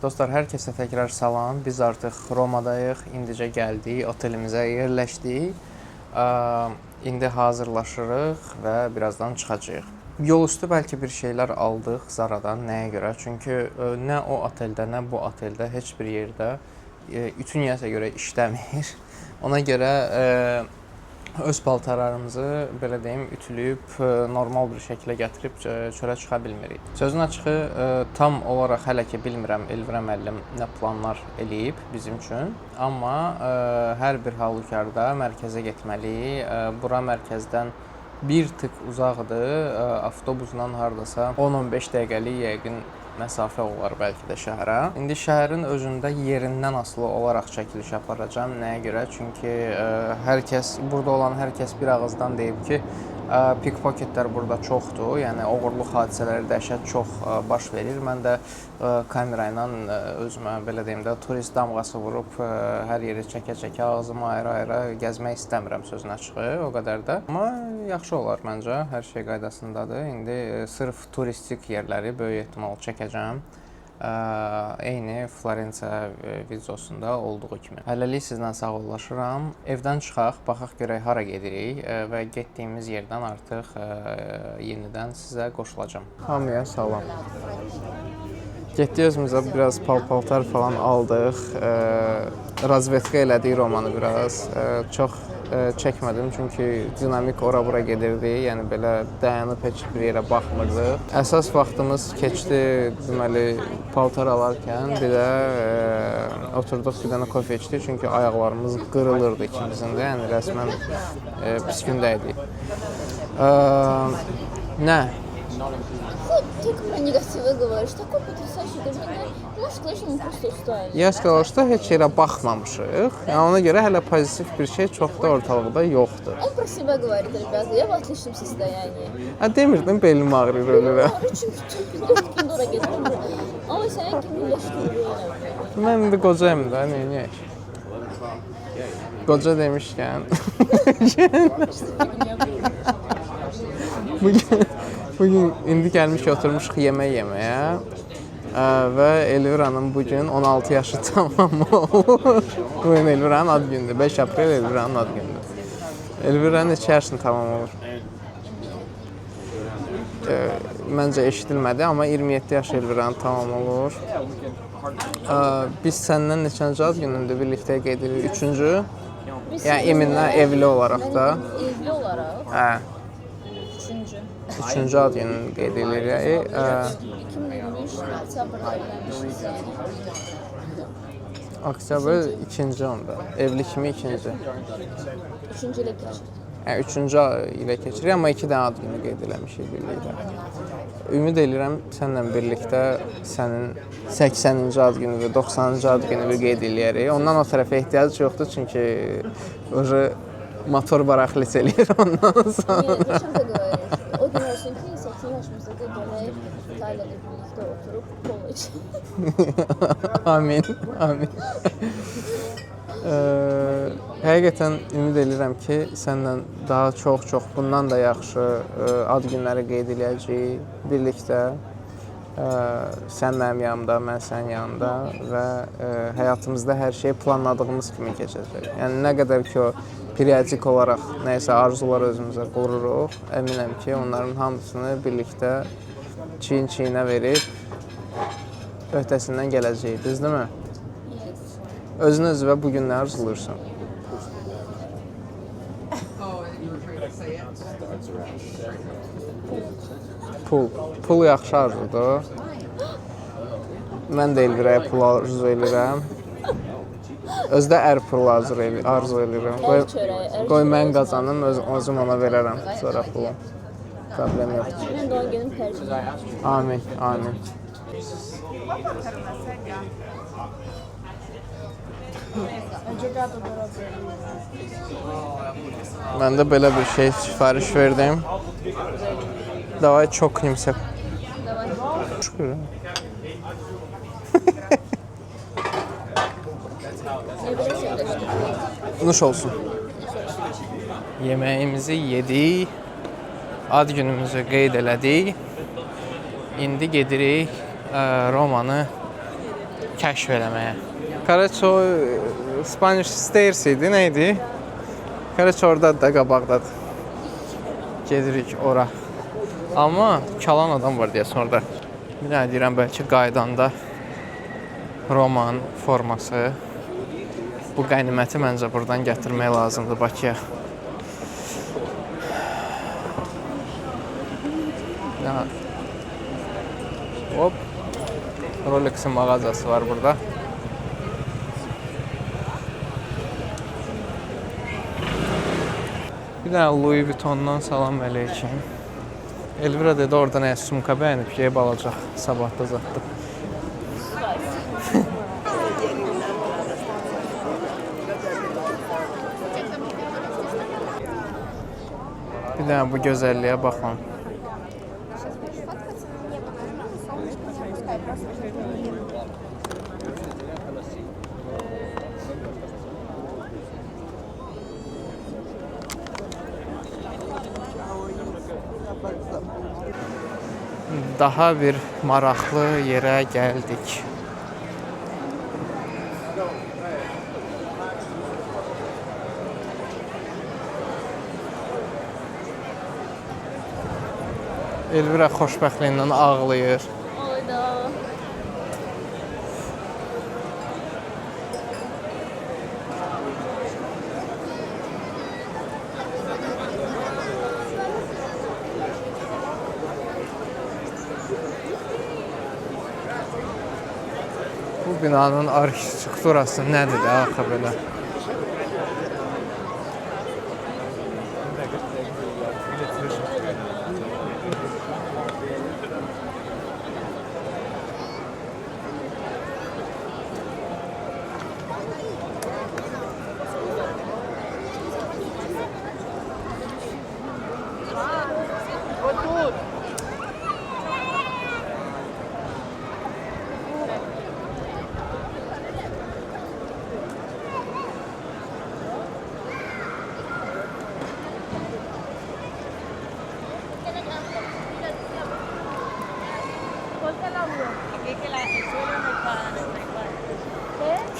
Dostlar, hər kəsə təkrar salam. Biz artıq Romadayıq. İndicə gəldik, otelimizə yerləşdik. İndi hazırlaşırıq və birazdan çıxacağıq. Yol üstü bəlkə bir şeylər aldıq Zara'dan. Nəyə görə? Çünki nə o oteldə, nə bu oteldə heç bir yerdə ütü niyəsə görə işləmir. Ona görə öz paltarlarımızı, belə deyim, ütülüyüb normal bir şəklə gətirib çölə çıxa bilmirik. Sözün açığı, tam olaraq hələ ki bilmirəm Elvira müəllim nə planlar eləyib bizim üçün. Amma hər bir halükarda mərkəzə getməliyik. Bura mərkəzdən bir tık uzaqdır. Avtobusla hardasa 10-15 dəqiqəlik yəqin məsafə olar bəlkə də şəhərə. İndi şəhərin özündə yerindən asılı olaraq çəkiliş aparacağam. Nəyə görə? Çünki burada olan hər kəs bir ağızdan deyib ki, pickpocketlər burada çoxdur. Yəni oğurluq hadisələri dəhşət çox baş verir. Mən də kamera ilə özümə belə deyim də turist damğası vurub hər yeri çəkə-çəkə ağzımı ayıra-ayıra gəzmək istəmirəm sözün açığı, o qədər də. Amma yaxşı olar məncə, hər şey qaydasındadır. İndi sırf turistik yerləri böyük ehtimal çəkəcəm. Eyni Florensiya videosunda olduğu kimi. Hələlik sizlə sağollaşıram. Evdən çıxaq, baxaq görək hara gedirik və getdiyimiz yerdən artıq yenidən sizə qoşulacağam. Hamıya salam. Getdik, özümüzə biraz paltar falan aldıq. Razvetka elədik Romanı biraz. Çox çəkmədim çünki dinamik ora-bura gedirdi. Yəni belə dayanıb heç bir yerə baxmırdıq. Əsas vaxtımız keçdi deməli paltar alarkən. Bir də oturduq, bir dənə kofe içdik çünki ayaqlarımız qırılırdı ikimizin də. Yəni rəsmən pis gündəydik. Nə? Только про негативы говоришь. Такой потрясающий кабинет. Можешь сказать, что мы просто устали. Я сказал, что heç yerə baxmamışıq. Yəni ona görə hələ pozitiv bir şey çox da ortalıqda yoxdur. Он про себя говорит, ребята. Я в отличном soстоянии. Demirdim, belim ağrır ölürəm. Çünki 4 gündür ora gedirəm. Amma sənin kimi yaşlı Mən indi qocayım da, neyək? Qoca demişkən. Bugün indi gəlmiş oturmuşuq yemək yeməyə və Elviranın bugün 16 yaşı tamam olur. Bugün Elviranın ad gündür. 5 aprel Elviranın ad gündür. Elviranın neçə yaşını tamam olur? Məncə eşidilmədi, amma 27 yaş Elviranın tamam olur. Biz səndən neçənci ad günündür birlikdə qeyd edirik? Üçüncü? Yəni Eminlə evli olaraq da. Evli olaraq? Hə. Üçüncü. Üçüncü ad gününü qeyd edirik. 2023 oktyabrda evlənmişik. Oktyabr ikinci onda. Evli kimi ikinci. Üçüncü ilə keçir. Üçüncü ilə keçirik, amma 2 dənə ad günü qeyd eləmişik birlikdə. Ümid edirəm sənlə birlikdə sənin 80-ci ad günü və 90-cı ad günü qeyd eləyərik. Ondan o tərəfə ehtiyac yoxdur, çünki motor baraqlis eləyir ondan sonra. O gün olsun ki, 80 yaşımızda da gələk İtalya'da birlikdə oturup kola içək. Amin, amin. Həqiqətən ümid edirəm ki, səndən daha çox bundan da yaxşı ad günləri qeyd eləyəcəyik birlikdə. Sən mənim yanımda, mən sənin yanında və həyatımızda hər şey planladığımız kimi keçəcək. Yəni nə qədər ki o periodik olaraq nəyisə arzular özümüzə qururuq, əminəm ki, onların hamısını birlikdə çiyin-çiyinə verib öhdəsindən gələcəyik, düzdürmü? Özün özünə bugün nə arzulayırsan? Pul yaxşı arzudur. Mən də Elviraya pul arzu edirəm. Özdə pul arzu edirəm. Qoy mən qazanım, özüm ona verərəm sonra pulu. Problem yoxdur. Mən doğum günüm tərcümə. Amin, amin. Mən də belə bir şey sifariş verdim. Davay çok nimse. Şükür. Nuş olsun. Yemeğimizi yedik. Ad günümüzü qeyd elədik. İndi gedirik Romanı kəşf eləməyə. Karaço Spanish Stairs idi, nə idi? Karaço oradadır da, qabaqdadır. Gedirik ora. Amma kalan adam var deyəsən orada. Bir dənə deyirəm, bəlkə qaydanda Romanın forması. Bu qəniməti məncə buradan gətirmək lazımdır Bakıya. Hop. Rolex'in mağazası var burada. Bir dənə Louis Vuitton'dan salam əleykum. Elvira dedi orada nəyə sumka bəyənib ki, ev alacaq sabahda zatdı. Bir dənə bu gözəlliyə baxın. Daha bir maraqlı yerə gəldik. Elvira xoşbəxtliyindən ağlayır. Oyda. Bu binanın arxitekturası nədir də axı belə?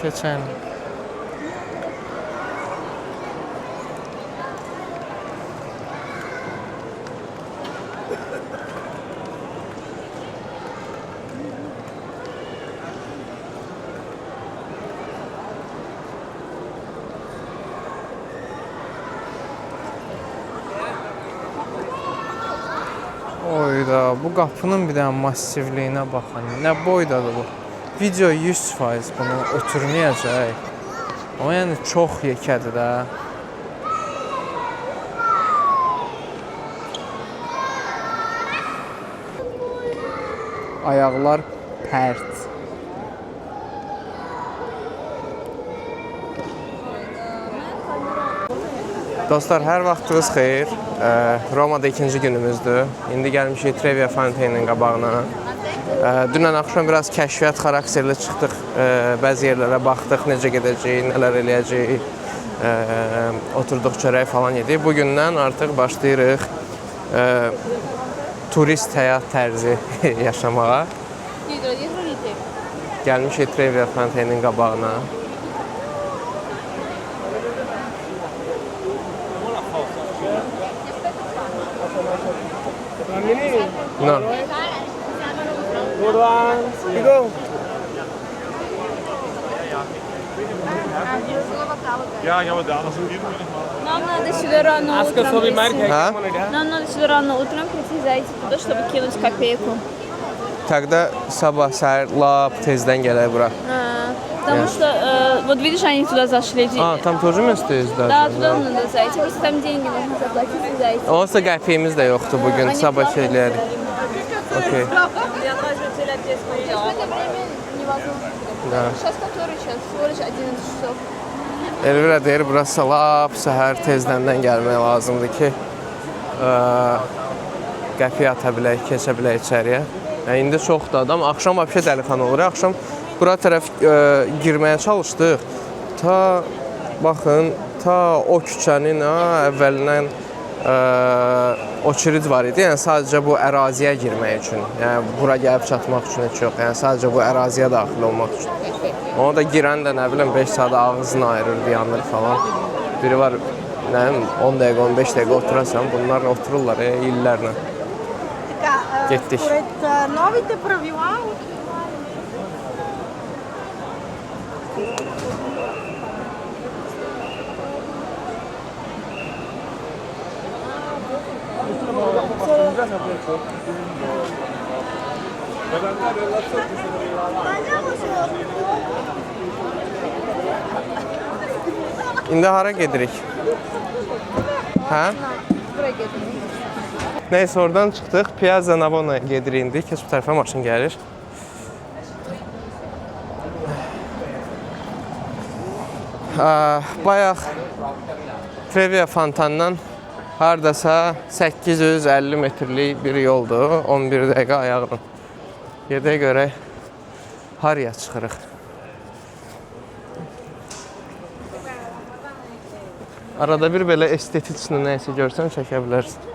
Keçən. Oyda, bu qapının bir dənə massivliyinə baxın. Nə boydadır bu? Video 100% bunu ötürməyəcək. Amma yəni çox yekədir də. Ayaqlar pərt. Dostlar, hər vaxtınız xeyir. Romada ikinci günümüzdür. İndi gəlmişik Trevi Fontaine'in qabağına. Dünən axşam biraz kəşfiyyat xarakterli çıxdıq. Bəzi yerlərə baxdıq, necə gedəcəyik, nələr eləyəcəyik. Oturduq, çörək falan yedik. Bugündən artıq başlayırıq turist həyat tərzi yaşamağa. Gəlmişik Trevi Fontaine'in qabağına. No. Нам надо сюда рано утром прийти. Ha? Нам надо сюда рано утром прийти, зайти туда, чтобы кинуть копейку. Тогда sabah səhər lap tezdən gələk bura. Потому что, вот видишь, они туда зашли. Tam тоже mesəyiz də. Да, туда надо зайти. Просто там деньги нужно заплатить и зайти. Olsa qəpiyimiz də yoxdur bugün, sabah şeylərik. Okey. Да. Сейчас который час? Всего лишь 11 часов. Elvira deyir, burası lap səhər tezdəndən gəlmək lazımdır ki, qəpiyə ata bilək, keçə bilək içəriyə. İndi çoxdur adam. Axşam vəbşə dəlixan olur. Axşam bura tərəf girməyə çalışdıq. Ta, baxın, ta o küçənin əvvəlindən oçerid var idi. Yəni sadəcə bu əraziyə girmək üçün. Yəni bura gəlib çatmaq üçün heç yox. Yəni sadəcə bu əraziyə daxil olmaq üçün. Ona da girən də nə bilim 5 saat ağzını ayırır, yanır falan. Biri var, nə bilim 10 dəqiqə, 15 dəqiqə oturasan, bunlar otururlar illərlə. Getdik. İndi hara gedirik? Hə? Bura gedirik. Neyse oradan çıxdıq. Piazza Navona'ya gedirik indi. Keç bu tərəfə maşın gəlir. Bayaq Trevi fontandan hardasa 850 metrlik bir yoldur. 11 dəqiqə ayaqla. Gedək görək haraya çıxırıq. Arada bir belə estetik üçün nəysə görsən çəkə bilərsən.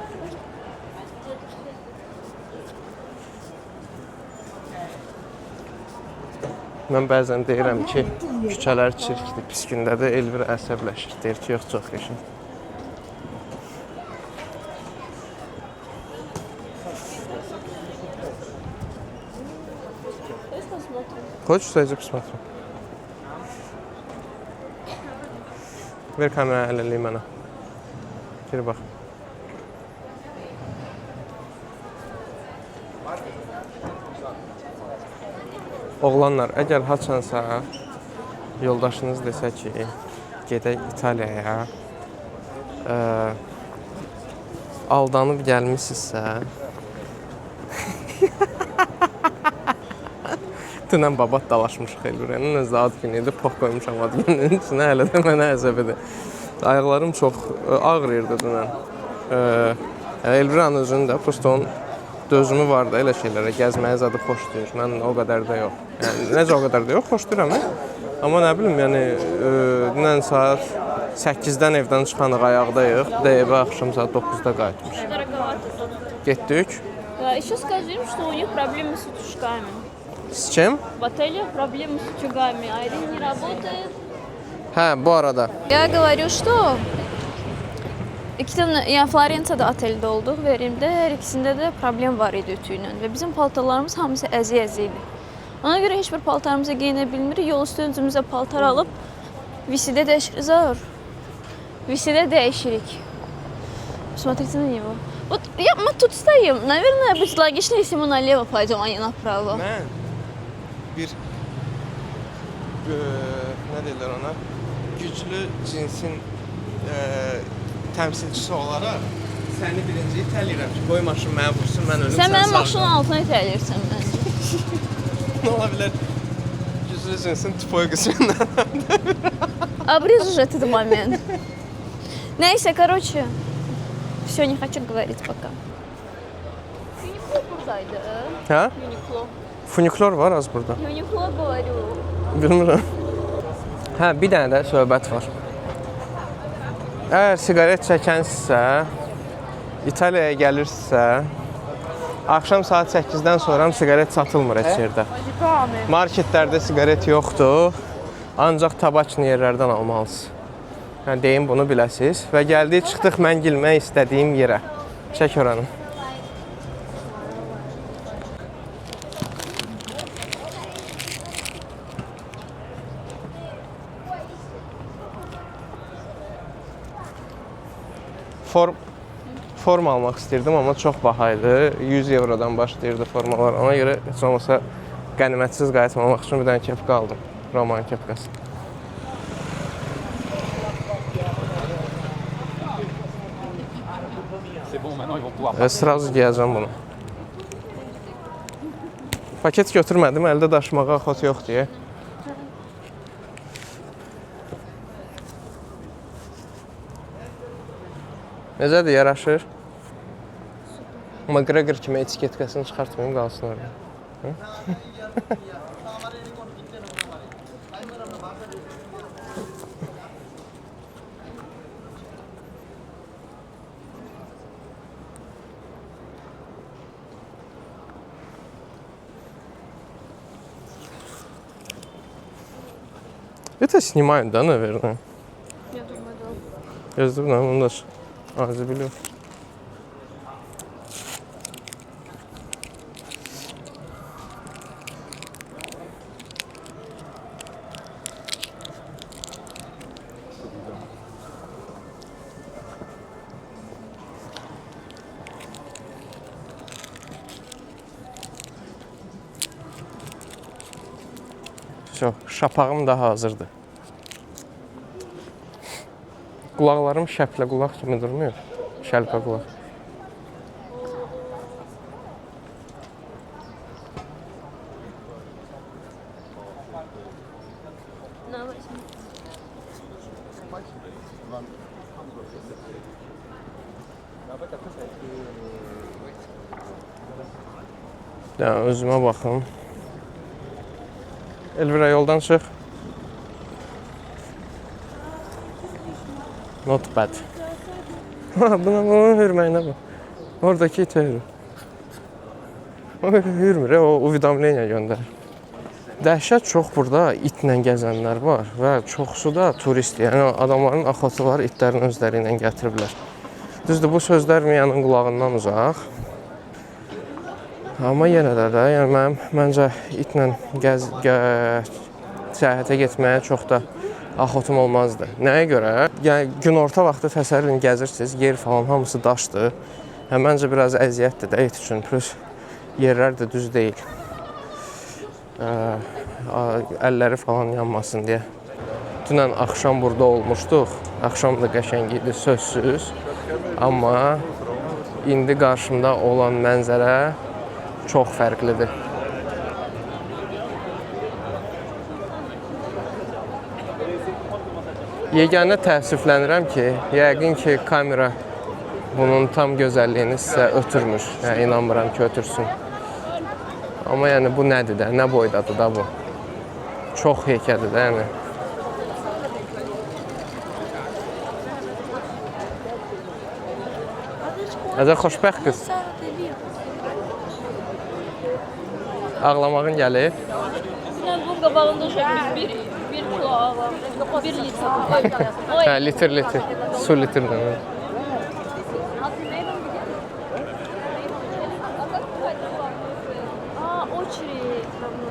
Mən bəzən deyirəm ki, küçələr çirkdir, pis gündədir, Elvira əsəbləşir. Deyir ki, yox, çox qəşəng. Хочешь, зайди посмотрю? Ver kamerayı ələliyim mənə. Gir bax. Oğlanlar, əgər haçansa yoldaşınız desə ki, gedək İtaliyaya, aldanıb gəlmişsinizsə, dünən babat dalaşmışıq Elvirənin, özü ad günü idi, pox qoymuşam ad gününün içinə, hələ də mənə əzəbidir. Ayaqlarım çox ağrıyırdı dünən. Elviranın özünün də, prosto onun dözümü var da elə şeylərə, gəzməyə zadı xoşlayır. Mən o qədər də yox. Yəni, necə o qədər də yox, xoşlayıram. Amma nə bilim, yəni, dünən saat 8-dən evdən çıxanıq, ayaqdayıq. Evə axşam saat 9-da qayıtmış. Getdik. Еще скажем, что у них проблемы с утюжками. С чем? В отеле проблемы с утюгами. Один не работает. Hə, bu arada. Я говорю, что İki tane, yəni Florensiyada oteldə olduq, Verimdə, hər ikisində də problem var idi ütüylə və bizim paltarlarımız hamısı əzi-əzi idi. Ona görə heç bir paltarımızı geyinə bilmirik, yol üstü özümüzə paltar alıb VC-də dəyişirik. Zor. VC-də dəyişirik. Смотрите на него. Вот мы тут стоим, наверное, будет логично, если мы налево пойдем, а не направо. Mən bir nə deyirlər ona? Güclü cinsin təmsilçisi olaraq səni birinci itələyirəm ki, qoy maşın mənə vursun, mən ölüm, Sən mənim maşının altına itələyirsən məncə. Nə ola bilər? Güclü cinsin tüpoy qısmından. Обрежешь этот момент. Нейся, короче, все, не хочу говорить пока. Юникло buradaydı. Hə? Юникло. Funiklor var az burada. Юникло говорю. Bilmirəm. Hə, bir dənə də söhbət var. Əgər siqaret çəkənsə, İtaliyaya gəlirsə, axşam saat 8-dən sonra siqaret satılmır heç yerdə. Marketlərdə siqaret yoxdur, ancaq tabakçı yerlərdən almalısınız. Yəni, deyim bunu biləsiniz. Və gəldik, çıxdıq mən girmək istədiyim yerə. Çək oranı. Form almaq istirdim, amma çox baha idi. 100 eurodan başlayırdı formalar. Ona görə heç olmasa qənimətsiz qayıtmamaq üçün bir dənə kepka aldım. Roman kepkası. Sразу giyəcəm bunu. Paket götürmədim, əldə daşımağa xot yox deyə. Necədir, yaraşır? McGregor kimi etiketkasını çıxartmayayım, qalsın orada. Это снимают, да, наверное? Я думаю, да. Gözlüklə onu da azı biliyor. Şapağım da hazırdır. Qulaqlarım şəplə qulaq kimi durmuyor. Şəlpə qulaq. Ne yaparsın? Ya, özümə baxım. Elvira, yoldan çıx. Not bad. Bunun hürməyinə bax. Oradakı itə hürür. O hürmür, o uvidamleniya göndərir. Dəhşət çox burada itlə gəzənlər var və çoxsu da turist. Yəni adamların axotu var, itlərin özləri ilə gətiriblər. Düzdür, bu sözlər Miyanın qulağından uzaq. Amma yenə də, yəni məncə itlə səyahətə getməyə çox da axotum olmazdı. Nəyə görə? Yəni günorta vaxtı təsəvvür edin, gəzirsiniz, yer falan hamısı daşdır. Yəni məncə biraz əziyyətdir də it üçün. Plus yerlər də düz deyil. Əlləri falan yanmasın deyə. Dünən axşam burada olmuşduq. Axşam da qəşəng idi, sözsüz. Amma indi qarşımda olan mənzərə çox fərqlidir. Yeganə təəssüflənirəm ki, yəqin ki, kamera bunun tam gözəlliyini sizə ötürmür. Yəni, inanmıram ki, ötürsün. Amma yəni, bu nədir də, nə boydadır da bu? Çox heykədir də, yəni. Əzə xoşbəxt qız. Ağlamağın gəlir. Sinən bunun qabağında biz bir kilo ağlamırıq. 1 litr. Hə, litr. Su litrdən.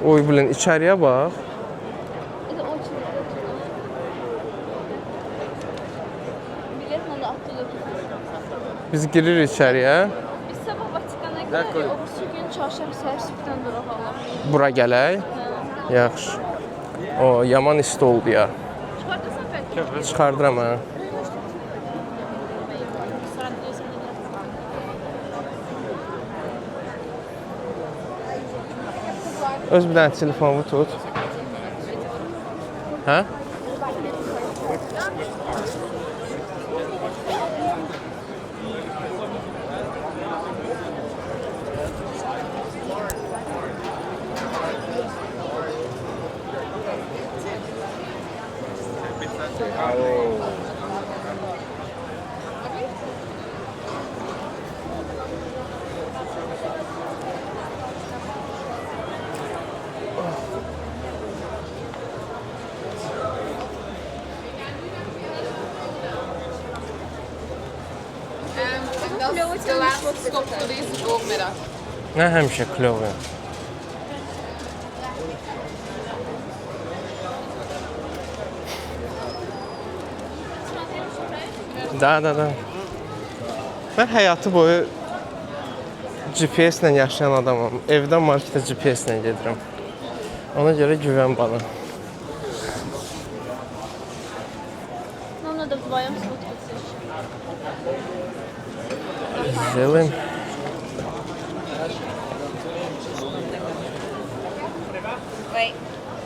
Oy, bilin, içəriyə bax. Biz giririk içəriyə. Biz sabah Vatikana gidirik, o gün çarşamba səhər sübhdən duraq Allah. Bura gələk. Yaxşı. O, yaman isti oldu ya. Çıxardırsan bəlkə? Çıxardıram, hə. Öz bir dənə telefonumu tut. Hə? The last stop for this Gomera. Nə həmişə klöv. Da. Mən həyatı boyu GPS ilə yaşayan adamam. Evdən marketə GPS ilə gedirəm. Ona görə güvən bana. Нам надо вдвоем сфоткаться еще. Сделаем.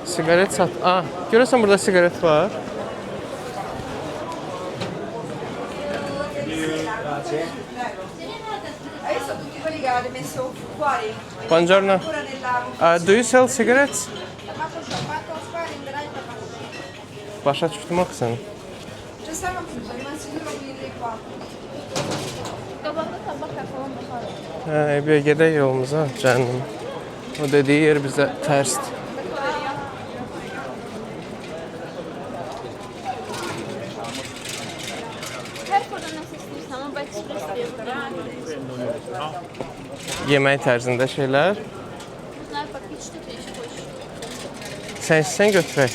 Sigaret sat. Görürsən burada sigaret var. Adesso tutti quelli che avete messo fuori. Buongiorno. Ancora nella... Do you sell cigarettes? Fatto fare in veramente. Başa düşdüm axı sən. Ci stanno appunto, rimasti due quelli qua. Qabaqda tabaq falan baxarıq. Bir gedək yolumuza, canım. O dediyi yer bizə tərsdir. Yemək tərzində şeylər. Знаю, попить что-то еще хочешь. Sən istəsən götürək.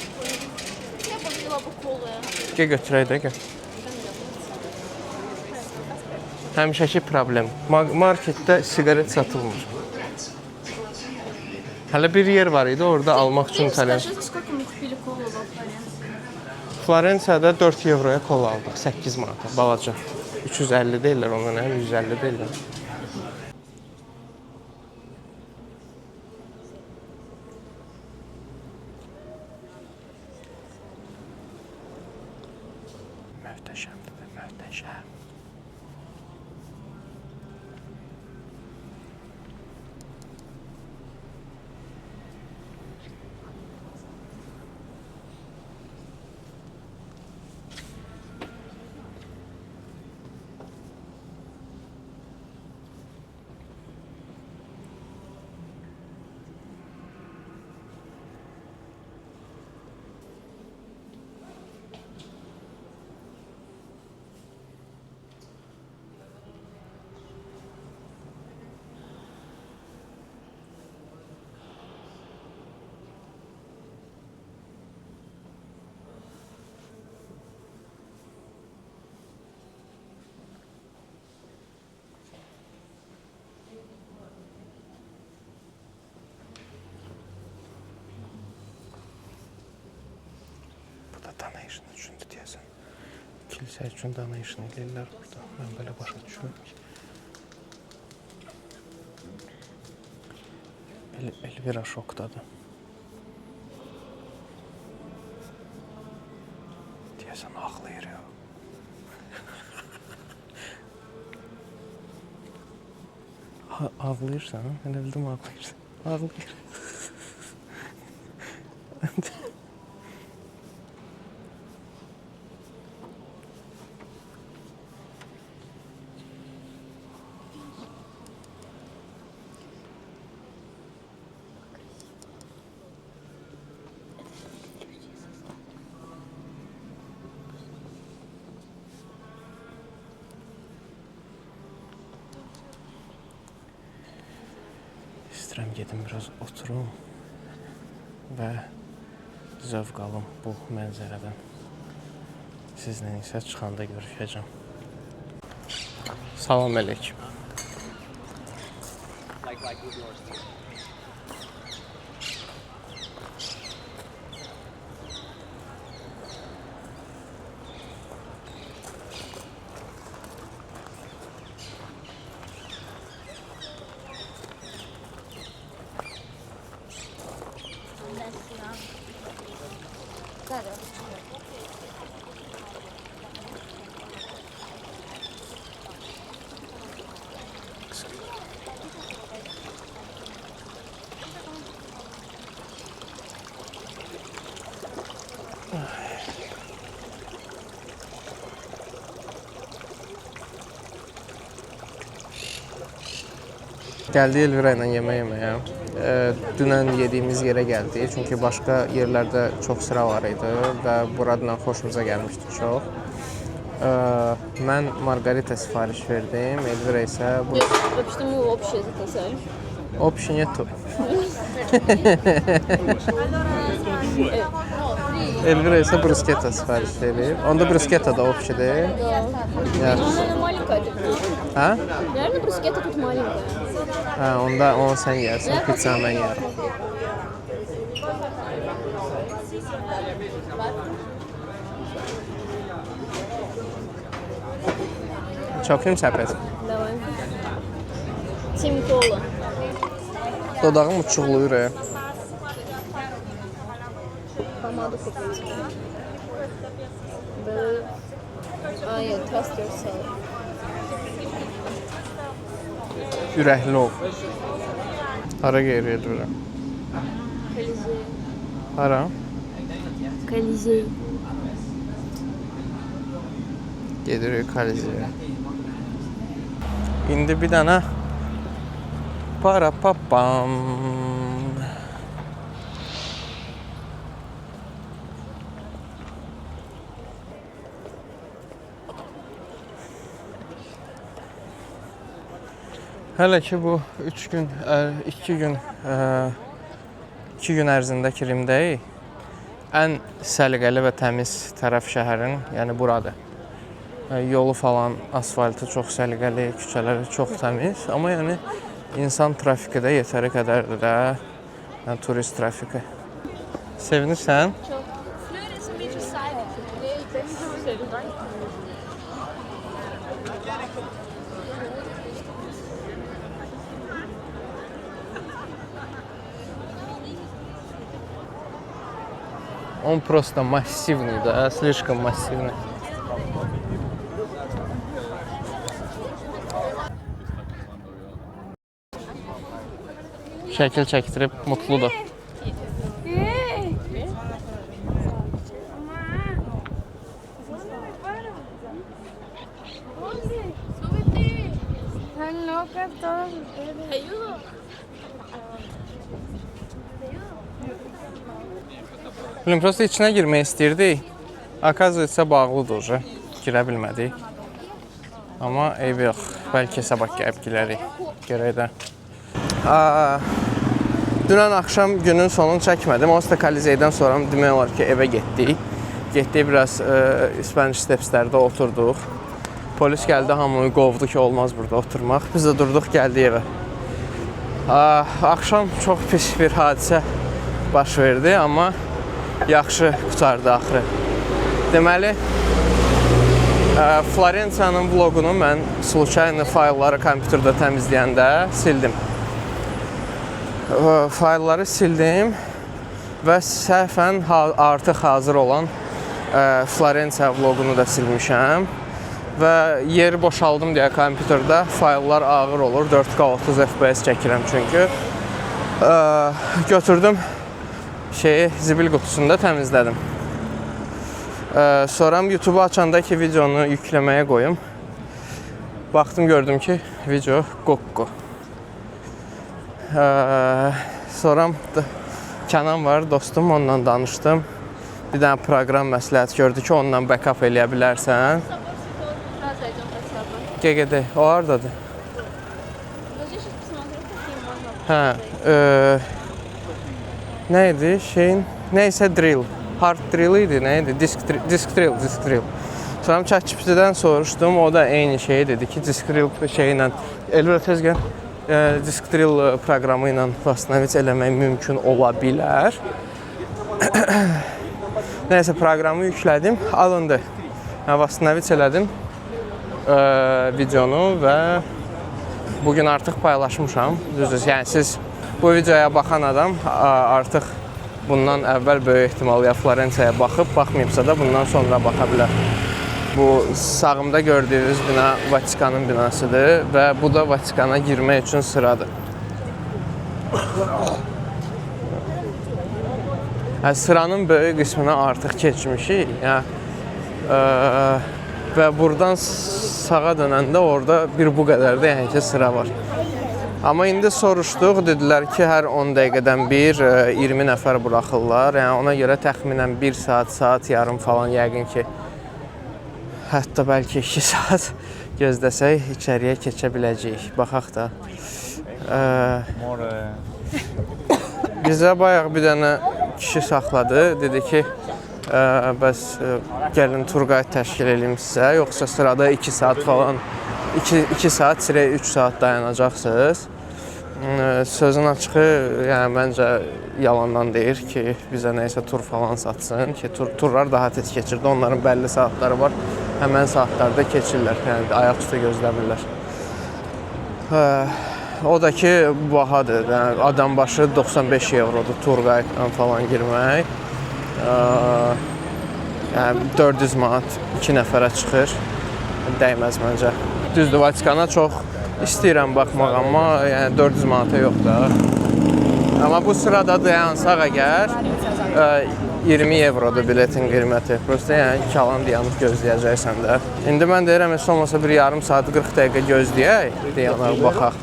Я попила бы колы. Gəl götürək də gəl. Həmişəki problem. Marketdə siqaret satılmır. Hələ bir yer var idi, orada almaq üçün tələb. Скажи, за сколько мы купили колу во Флоренции? Florensiyada 4 euroya kola aldıq, 8 manata, balaca. 350 deyirlər ona, nə? 150 deyirlər. Möhtəşəmdir, möhtəşəm. Donation üçündür deyəsən. Kilsə üçün donation edirlər burada. Mən belə başa düşürəm ki. Elvira şokdadır. Deyəsən ağlayır ya. Ağlayırsan, ha? Mən bildim ağlayırsan. Ağlayır. İstəyirəm gedim biraz oturum və zövq alım bu mənzərədən. Sizlə isə çıxanda görüşəcəm. Salam əleykum. Gəldik Elvira ilə yemək yeməyə. Dünən yediyimiz yerə gəldik, çünki başqa yerlərdə çox sıra var idi və buradan xoşumuza gəlmişdi çox. Mən margarita sifariş verdim, Elvira isə bu... Вообще мы общее заказали. Общий нету. Elvira isə bruschetta sifariş verib. Onda bruschetta da общийdir. Наверное, маленькая тут. Hə? Наверное, брускетта тут маленькая. Hə, onda onu sən yersən, pizzanı mən yerim. Çöküm səpət. Давай. Тим Кола. Dodağım uçuqluyur. Помаду купить. Yeah, trust yourself. Ürəkli ol. Hara geyir bura? Колизей. Hara? Колизей. Gedirik Kaliziyə. İndi bir dənə para papam. Hələ ki bu 2 gün ərzində Rimdəyik. Ən səliqəli və təmiz tərəf şəhərin, yəni buradır. Yolu falan, asfaltı çox səliqəli, küçələri çox təmiz. Amma yəni insan trafiki də yetəri qədərdir də, yəni turist trafiki. Sevinirsən? Çox. Flores Beach Side. Он просто массивный, да, слишком массивный. Şəkil çəkdirib mutludur. Están locas todas ustedes. ¿Te ayudo? Bilmiyorum, prosto içinə girmək istəyirdik. Akaziyetsə bağlıdır уже. Girə bilmədik. Amma eybi yox. Bəlkə sabah gəlib girərik. Görək də. Dünən axşam günün sonunu çəkmədim. Onsuz da Kolizeydən sonra demək olar ki, evə getdik. Getdik biraz Spanish Steps'lərdə oturduq. Polis gəldi, hamını qovdu ki, olmaz burada oturmaq. Biz də durduq, gəldik evə. Axşam çox pis bir hadisə baş verdi, amma yaxşı qurtardı axırı. Deməli, Florensiyanın vloqunu mən случайно faylları kompüterdə təmizləyəndə sildim. Faylları sildim və səhvən artıq hazır olan Florensiya vloqunu da silmişəm. Və yeri boşaldım deyə kompüterdə fayllar ağır olur. 4K 30 FPS çəkirəm çünki. Götürdüm zibil qutusunda təmizlədim. Sonra YouTube açanda ki, videonu yükləməyə qoyum. Baxdım, gördüm ki, video qoqqu. Sonra Kənan var, dostum, onunla danışdım. Bir dənə proqram məsləhət gördü ki, onunla backup eləyə bilərsən. GGD, o haradadır? Nə idi? Neysə drill. Hard drill idi, nə idi? Disk drill. Sonra ChatGPT-dən soruşdum, o da eyni şeyi dedi ki, disk drill şeylə, Elvira tezgən, disk drill proqramı ilə Vastavits eləmək mümkün ola bilər. Nəysə, proqramı yüklədim, alındı. Vastavits elədim videonu və bugün artıq paylaşmışam. Düzdür, yəni siz bu videoya baxan adam artıq bundan əvvəl böyük ehtimal ya Florensiyaya baxıb, baxmayıbsa da bundan sonra baxa bilər. Bu sağımda gördüyünüz bina Vatikanın binasıdır və bu da Vatikana girmək üçün sıradır. Sıranın böyük qismini artıq keçmişik. Və buradan sağa dönəndə orada bir bu qədər də yəni ki, sıra var. Amma indi soruşduq, dedilər ki, hər 10 dəqiqədən bir 20 nəfər buraxırlar. Yəni ona görə təxminən 1 saat yarım falan yəqin ki, hətta bəlkə 2 saat gözləsək içəriyə keçə biləcəyik. Baxaq da. Bizə bayaq bir dənə kişi saxladı. Dedi ki, bəs gəlin turqayt təşkil edeyim sizə, yoxsa sırada 2 saat falan, 2 saat, 3 saat dayanacaqsınız. Sözün açığı, yəni məncə yalandan deyir ki, bizə nəysə tur falan satsın ki, turlar daha tez keçirdi, onların bəlli saatları var, həmən saatlarda keçirlər, yəni ayaq üstə gözləmirlər. O da ki, bahadır, yəni, adam başı 95 eurodur turqaytla falan girmək. Yəni 400 manat 2 nəfərə çıxır, dəyməz məncə. Düzdür, Vatikana çox istəyirəm baxmaq, amma yəni 400 manata yox da. Amma bu sırada dayansaq əgər 20 eurodur biletin qiyməti. Prosta yəni kalan dayanıb gözləyəcəksən də. İndi mən deyirəm, heç olmasa bir yarım saat 40 dəqiqə gözləyək, dayanaq baxaq.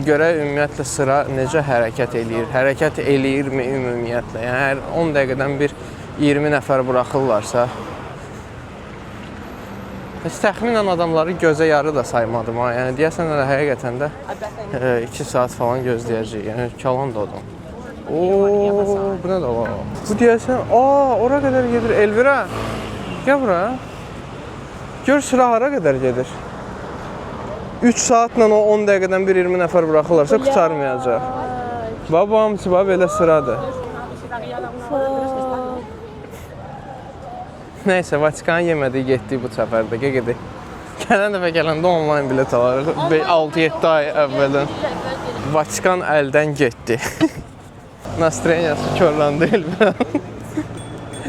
Görək ümumiyyətlə sıra necə hərəkət eləyir? Hərəkət eləyirmi ümumiyyətlə? Yəni 10 dəqiqədən bir 20 nəfər buraxırlarsa Heç təxminən adamları gözə yarı da saymadım ha. Yəni deyəsən elə həqiqətən də 2 saat falan gözləyəcəyik. Yəni kalan da adam. Oo, bu nə də var? Bu deyəsən, ora qədər gedir. Elvira, gəl bura. Gör sıra hara qədər gedir. 3 saatla o 10 dəqiqədən bir 20 nəfər buraxırlarsa qurtarmayacaq. Babam, belə sıradır. Nəysə, Vatikanın yemədiyi getdik bu səfərdə, gedik. Gələn dəfə gələndə onlayn bilet alarıq, 6-7 ay əvvəldən. Vatikan əldən getdi. Nastroyeniyası körləndi Elviranın.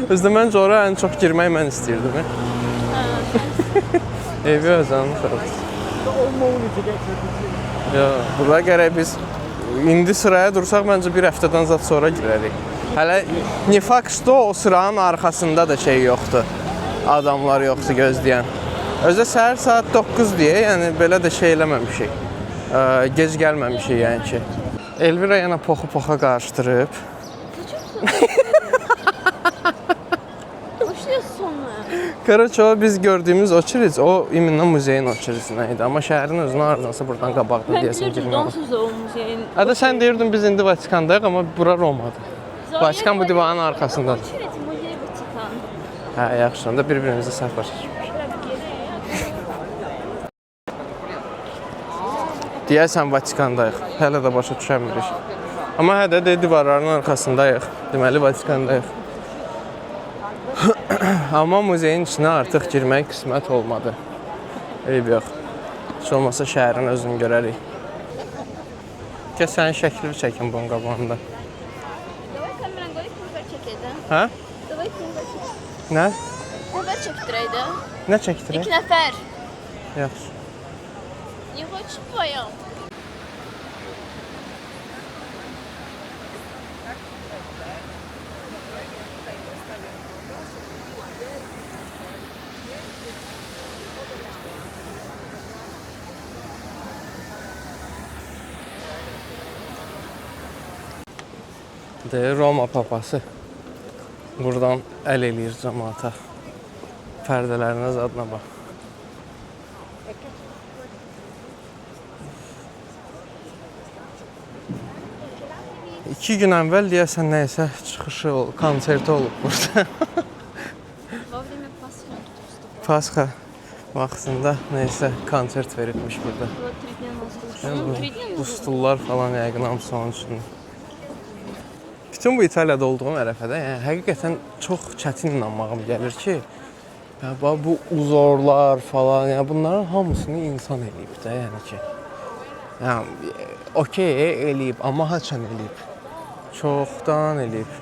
Özdə məncə ora ən çox girmək mən istəyirdim. Evi özənmiş. Burada gərək biz indi sıraya dursaq, məncə bir həftədən zat sonra girərik. Hələ ne fakt o sıranın arxasında da şey yoxdur. Adamlar yoxdur gözləyən. Özdə səhər saat 9 deyə, yəni belə də şey eləməmişik. Gec gəlməmişik yəni ki. Elvira yenə poxa qarışdırıb. Короче, o biz gördüyümüz oçeriz, o iminlə muzeyin oçerizinə idi. Amma şəhərin özünə hardansa buradan qabaqda deyəsən girmək olur. Hətta sən deyirdin biz indi Vatikandayıq, amma bura Romadır. Vatikan bu divanın arxasındadır. Hə, yaxşı, onda bir-birimizə səhv başlayırıq. Deyəsən Vatikandayıq, hələ də başa düşəmirik. Amma hədə də divarların arxasındayıq, deməli Vatikandayıq. Amma muzeyin içinə artıq girmək qismət olmadı. Eyb yox. Heç olmasa şəhərin özünü görərik. Gəl sənin şəklini çəkin bunun qabağında. Hə? Nə? Nəfər çəkdirək də. Nə çəkdirək? 2 nəfər. Yaxşı. Не хочешь вдвоем? Roma papası buradan əl eləyir cəmaata. Pərdələrinə zadına bax. İki gün əvvəl deyəsən nəysə çıxışı olub, konserti olub burada. Pasxa vaxtında nəysə konsert veribmiş burada. Bu stullar falan yəqin hamısı onun üçün. Bütün bu İtaliyada olduğum ərəfədə, yəni həqiqətən çox çətin inanmağım gəlir ki, bu uzorlar falan, yəni bunların hamısını insan eləyib də, yəni ki. Yəni, okey, eləyib, amma haçan eləyib? Çoxdan eləyib.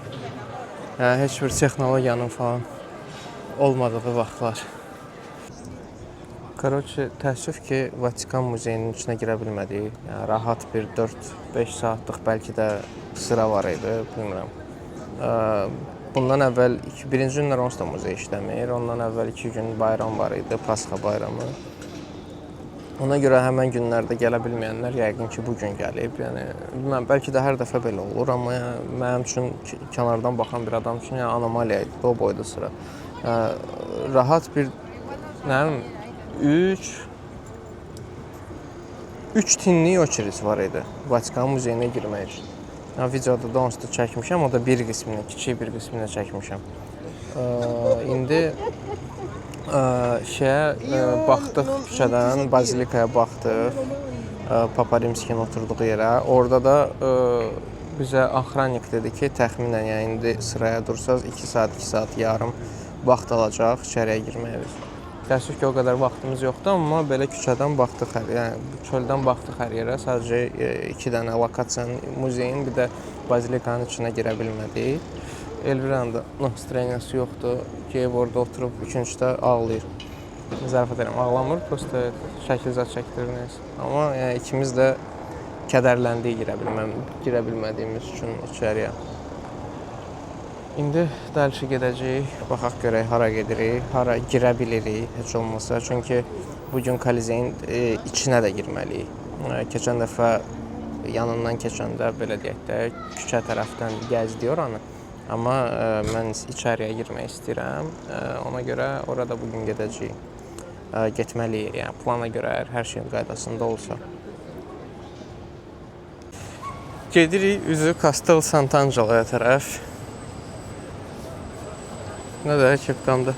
Yəni, heç bir texnologiyanın falan olmadığı vaxtlar. Короче, təəssüf ki, Vatikan muzeyinin içinə girə bilmədik. Yəni, rahat bir 4-5 saatlıq bəlkə də sıra var idi, bilmirəm. Bundan əvvəl birinci günlər onsuz da muzey işləmir. Ondan əvvəl 2 gün bayram var idi, Pasxa bayramı. Ona görə həmən günlərdə gələ bilməyənlər yəqin ki, bu gün gəlib. Yəni, bilməm, bəlkə də hər dəfə belə olur, amma yəni, mənim üçün kənardan baxan bir adam üçün yəni, anomaliya idi, o boyda sıra. Rahat bir, nə bilim, 3 tinlik oçeriz var idi Vatikan muzeyinə girmək üçün. Videoda da onsuz da çəkmişəm, o da bir qismini, kiçik bir qismini çəkmişəm. İndi baxdıq küçədən, Bazilikaya baxdıq, Papa Rimskinin oturduğu yerə. Orada da bizə axrannik dedi ki, təxminən yəni indi sıraya dursaz 2 saat, 2 saat yarım vaxt alacaq içəriyə girməyə biz. Təəssüf ki, o qədər vaxtımız yoxdur, amma belə küçədən baxdıq, yəni çöldən baxdıq hər yerə. Sadəcə 2 dənə lokasiyanın, muzeyin, bir də Bazilikanın içinə girə bilmədik. Elviranın da nastroyeniyası yoxdur. Geyiv orada oturub, üçüncüdə ağlayır. Zarafat edirəm, ağlamır, prosta şəkilzat çəkdirir neysə. Amma yəni, ikimiz də kədərləndik girə bilmədiyimiz üçün içəriyə. İndi dəlişə gedəcəyik, baxaq görək hara gedirik, hara girə bilirik heç olmasa. Çünki bugün Kolizeyin içinə də girməliyik. Keçən dəfə yanından keçəndə, belə deyək də, küçə tərəfdən gəzdik oranı. Amma mən içəriyə girmək istəyirəm, ona görə orada bugün gedəcəyik. getməliyik. Yəni plana görə hər şeyin qaydasında olsa. Gedirik üzü Castel Sant'Angelo'ya tərəf. Nə də Kepqandır.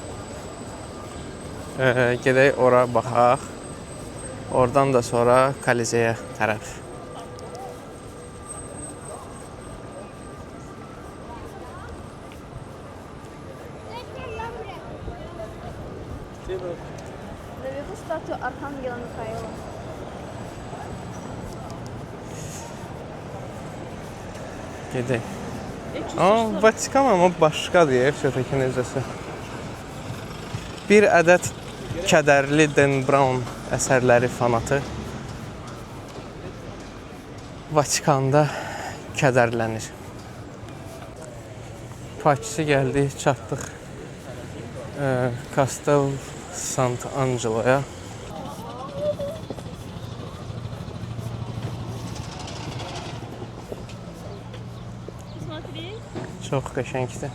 Gedək ora baxaq. Oradan da sonra Kolizeyə tərəf. Statü Arhangela Mikhailo. Gedək. Vatikan amma başqadır, söhbətin necəsə. Bir ədəd kədərli Dan Brown əsərləri fanatı Vatikanda kədərlənir. Pakisi gəldi, çatdıq Castel Sant'Angelo'ya. Çox qəşəngdir.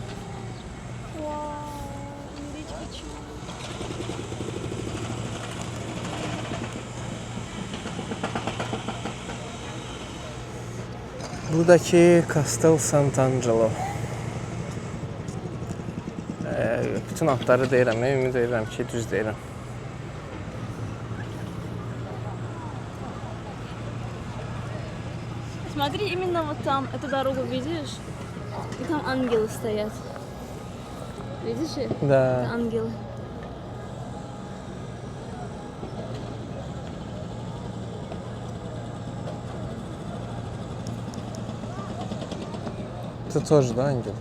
Buradakı Castel Sant'Angelo. Bütün adları deyirəm, ümid edirəm ki, düz deyirəm. Смотри, именно вот там, эту дорогу видишь? И там ангелы стоят. Видишь их? Да. Это ангелы. Это тоже, да, ангел?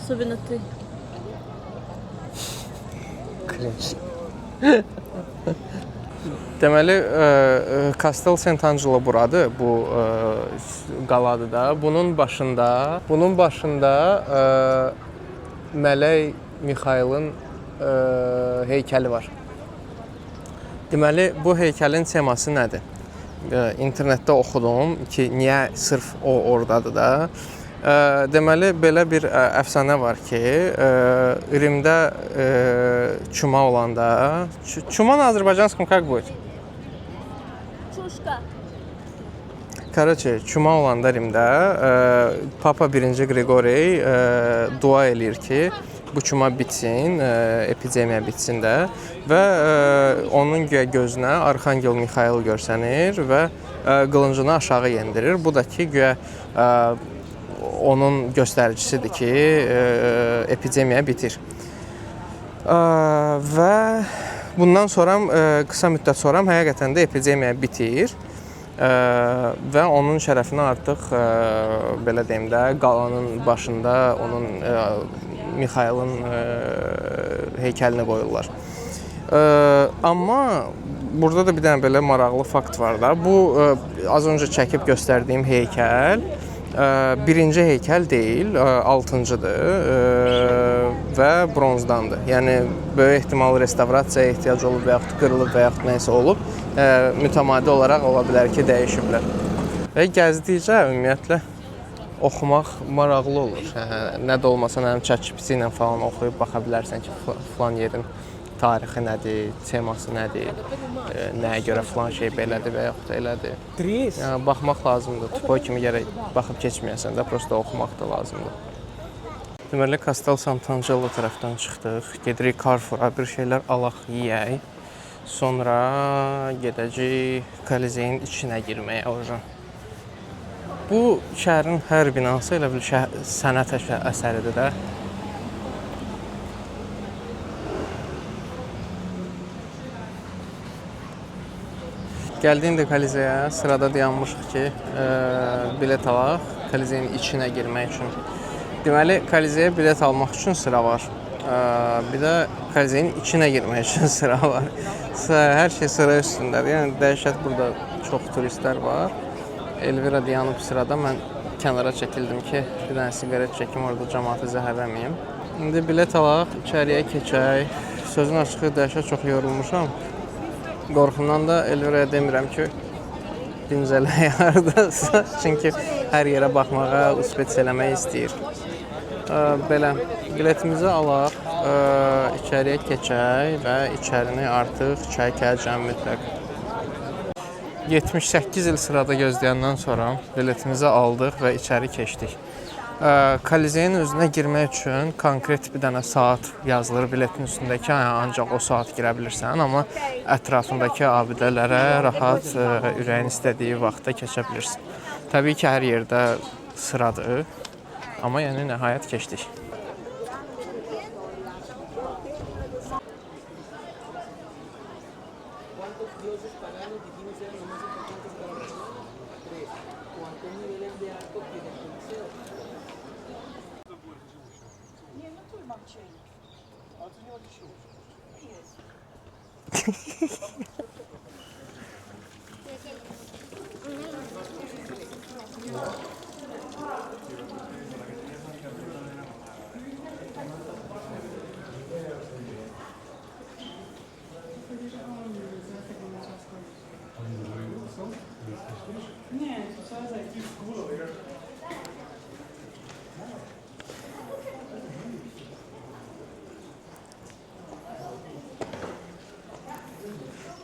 Особенно ты. Cringe. Deməli, Castel Sant'Angelo buradır, bu qaladır da. Bunun başında Mələk Mikhailin heykəli var. Deməli, bu heykəlin teması nədir? İnternetdə oxudum ki, niyə sırf o oradadır da. Deməli, belə bir əfsanə var ki, Rimdə çuma olanda... Çuma на азербайджанском как будет? Çuşka. Короче, çuma olanda Rimdə Papa 1. Qriqori dua eləyir ki, bu çuma bitsin, epidemiya bitsin də və onun gözünə Arxangel Mikhail görsənir və qılıncını aşağı yendirir. Bu da ki, onun göstəricisidir ki, epidemiya bitir. Və bundan sonra, qısa müddət sonra həqiqətən də epidemiya bitir və onun şərəfinə artıq, belə deyim də, qalanın başında onun Mikhailin heykəlini qoyurlar. Amma burada da bir dənə belə maraqlı fakt var da. Bu, az öncə çəkib göstərdiyim heykəl birinci heykəl deyil, 6-cıdır və bronzdandır. Yəni, böyük ehtimal restavrasiyaya ehtiyac olub və yaxud qırılıb və yaxud nəysə olub, mütəmadi olaraq ola bilər ki, dəyişiblər. Və gəzdikcə, ümumiyyətlə, oxumaq maraqlı olur. Nə də olmasa, ChatGPT ilə falan oxuyub baxa bilərsən ki, filan yerin tarixi nədir, teması nədir, nəyə görə filan şey belədir və yaxud da elədir. Yəni, baxmaq lazımdır. Tupoy kimi gərək baxıb keçməyəsən də, prosta oxumaq da lazımdır. Deməli, Castel Sant'Angelo tərəfdən çıxdıq. Gedirik Carrefour-a, bir şeylər alaq, yeyək. Sonra gedəcək Kolizeyin içinə girməyə oradan. Bu şəhərin hər binası elə bir sənət əsəridir də. Gəldik indi Kolizeyə, sırada dayanmışıq ki, bilet alaq, Kolizeyin içinə girmək üçün. Deməli, Kolizeyə bilet almaq üçün sıra var. Bir də Kolizeyin içinə girmək üçün sıra var. Hər şey sıra üstündədir. Yəni, dəhşət burada çox turistlər var. Elvira dayanıb sırada, mən kənara çəkildim ki, bir dənə siqaret çəkim, orada cəmaatı zəhərləməyim. İndi bilet alaq, içəriyə keçək. Sözün açığı, dəhşət çox yorulmuşam. Qorxumdan da Elviraya demirəm ki, dincələ hardasa. Çünki hər yerə baxmağa, uspets eləmək istəyir. Belə, Biletimizi alaq, içəriyə keçək və içərini artıq çəkəcəm mütləq. 78 il sırada gözləyəndən sonra biletimizi aldıq və içəri keçdik. Kolizeyin özünə girmək üçün konkret bir dənə saat yazılır biletin üstündəki, ancaq o saat girə bilirsən, amma ətrafındakı abidələrə rahat ürəyin istədiyi vaxtda keçə bilirsən. Təbii ki, hər yerdə sıradır, amma yəni nəhayət keçdik.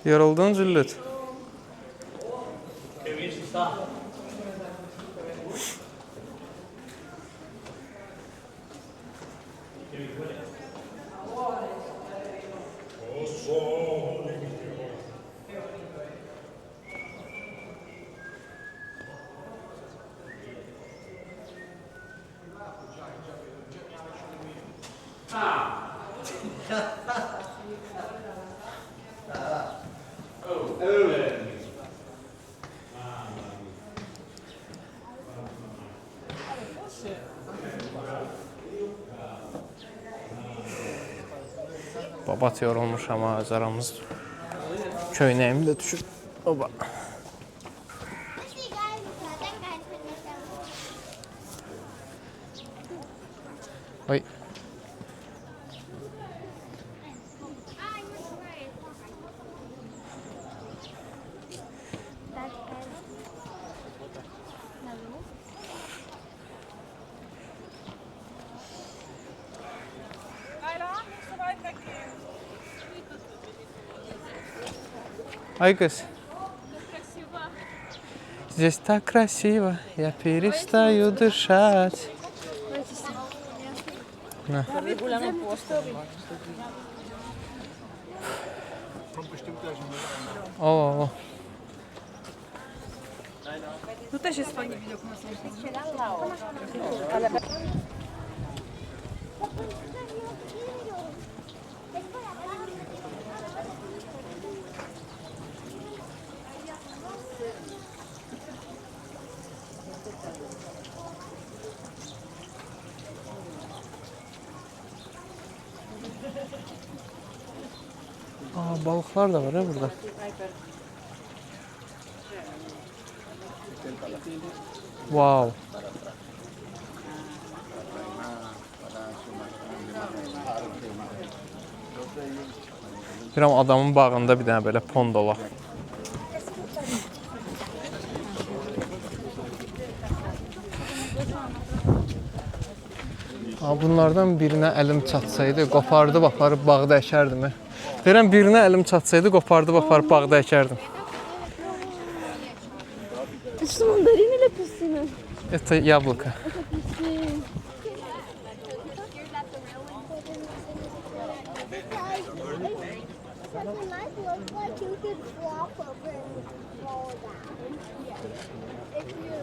Yoruldun Züllüt? Babat yorulmuş ama öz aramız köynəyimi də düşüb. Oba. Oy. Ай, кыз. Здесь так красиво, я перестаю дышать. На. О. Tu też jest fajny widok na słońce. Aa, balıklar da var ya burada. Wow. Bir adamın bağında bir dənə belə pond olaq. Bunlardan birinə əlim çatsaydı, qopardıb aparıb bağda əkərdim. Deyirəm, birinə əlim çatsaydı, qopardıb aparıb bağda əkərdim. Что мандарин или апельсины? Это яблоко. Апельсин. Something nice looks like you could walk over and fall down. If you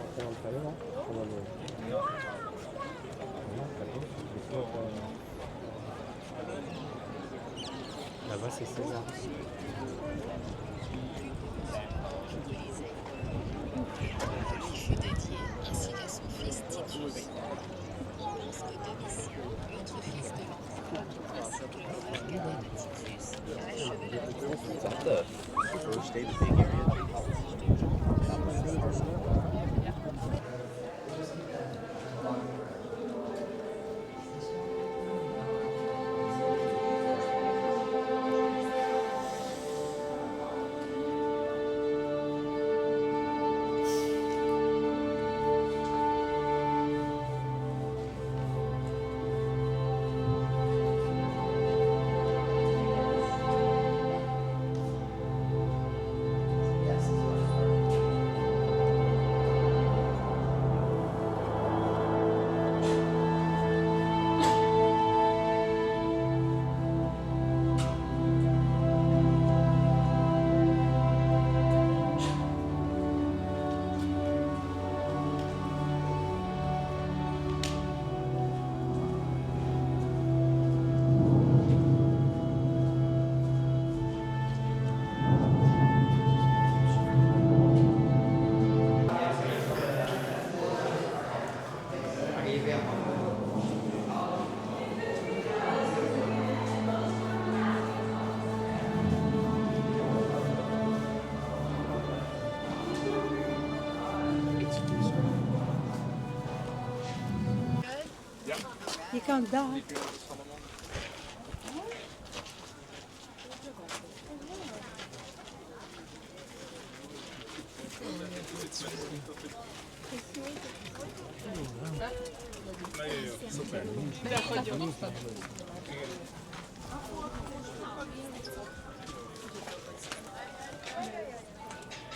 candidats.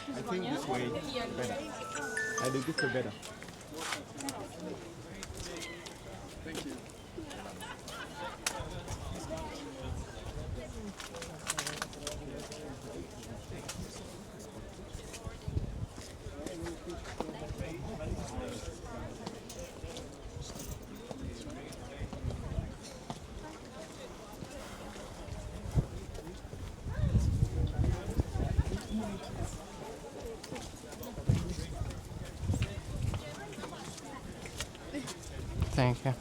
I think this way better. I think this way better. Thank you.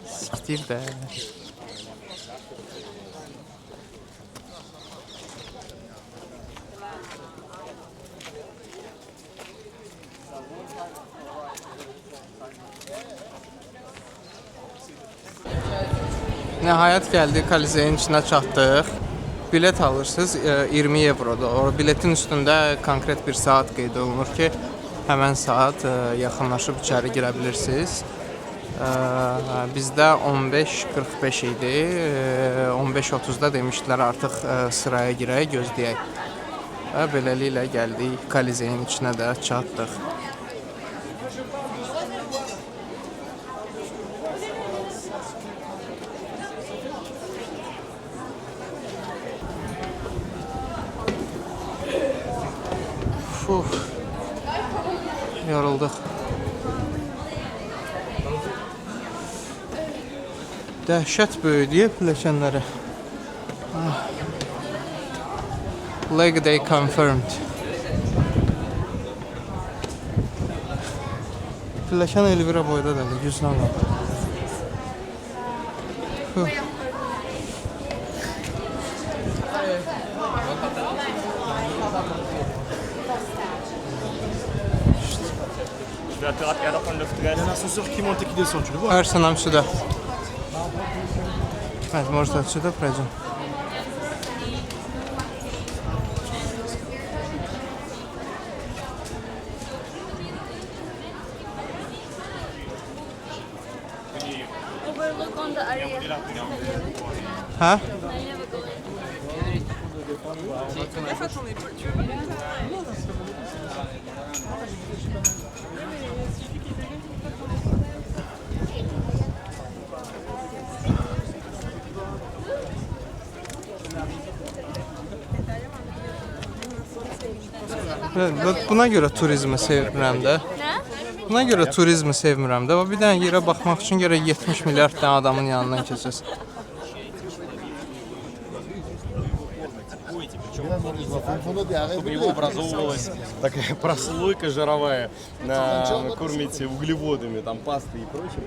Siktir də. Nəhayət gəldik, Koliseyin içinə çatdıq. Bilet alırsınız 20 evrodur. O biletin üstündə konkret bir saat qeyd olunur ki, həmən saat yaxınlaşıb içəri girə bilirsiniz. Bizdə 15:45 idi. 15:30-da demişdilər artıq sıraya girək, gözləyək. Və beləliklə gəldik, Koliseyin içinə də çatdıq. Yorulduq. Dəhşət böyüdü pilləkənləri. Leg day confirmed. Pilləkən Elvira boyda da 100 qaldı. Il y a un ascenseur qui monte et qui descend, tu le vois? Hər sənəm südə. Evet, можно отсюда пройдем. Overlook on the area. Ha? Buna görə turizmi sevmirəm də. Nə? Buna görə turizmi sevmirəm də. Bir dənə yerə baxmaq üçün görə 70 milyard dənə adamın yanından keçəcəz. Чтобы не образовывалась такая прослойка жировая на кормите углеводами, там пастой и прочим,